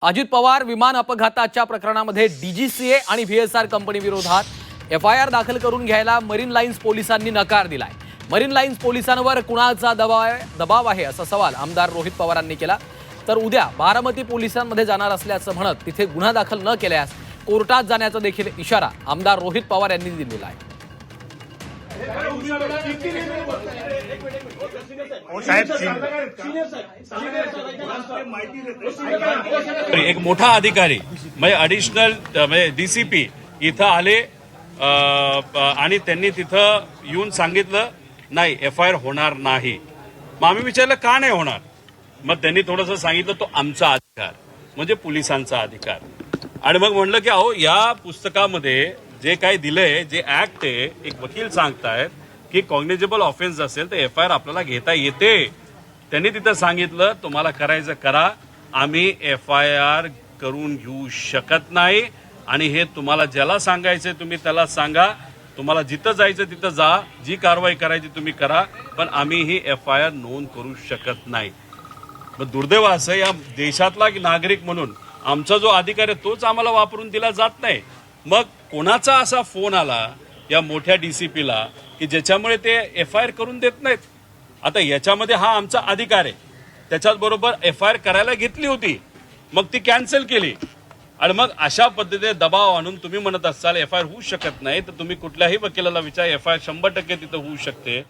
अजित पवार विमान अपघाताच्या प्रकरणामध्ये डीजीसीए आणि व्हीएसआर कंपनी विरोधात एफआयआर दाखल करून घ्यायला मरीन लाईन्स पोलिसांनी नकार दिलाय। मरीन लाईन्स पोलिसांवर कुणाचा दबाव आहे असा सवाल आमदार रोहित पवारांनी केला। तर उद्या बारामती पोलिसांमध्ये जाणार असल्याचं म्हणत तिथे गुन्हा दाखल न केल्यास कोर्टात जाण्याचा देखील इशारा आमदार रोहित पवार यांनी दिलेला आहे। एक मोठा अधिकारी म्हणजे ॲडिशनल म्हणजे डीसीपी इथं आले आणि त्यांनी तिथं येऊन सांगितलं नाही एफआयआर होणार नाही। मग आम्ही विचारलं का नाही होणार, मग त्यांनी थोडंसं सांगितलं तो आमचा अधिकार म्हणजे पोलिसांचा अधिकार। आणि मग म्हणलं की अहो या पुस्तकामध्ये जे काही दिलंय जे ऍक्ट आहे, एक वकील सांगतायत की कॉग्निजेबल ऑफेन्स असेल तर एफआयआर आपल्याला घेता येते। त्यांनी तिथं सांगितलं तुम्हाला करायचं करा, आम्ही एफआयआर करून घेऊ शकत नाही आणि हे तुम्हाला ज्याला सांगायचं तुम्ही त्याला सांगा, तुम्हाला जिथं जायचं तिथं जा, जी कारवाई करायची तुम्ही करा, पण आम्ही ही एफआयआर नोंद करू शकत नाही। मग दुर्दैव असं या देशातला नागरिक म्हणून आमचा जो अधिकार आहे तोच आम्हाला वापरून दिला जात नाही। मग कोणाचा असा फोन आला या मोठ्या डीसीपीला की ज्याच्यामुळे ते एफआयआर करून देत नाहीत। आता याच्यामध्ये हा आमचा अधिकार आहे, त्याच्याच बरोबर एफआयआर करायला घेतली होती, मग ती कॅन्सल केली। आणि मग अशा पद्धतीने दबाव आणून तुम्ही म्हणत असाल एफआयआर होऊ शकत नाही, तर तुम्ही कुठल्याही वकिलाला विचारा, एफआयआर 100% तिथं होऊ शकते।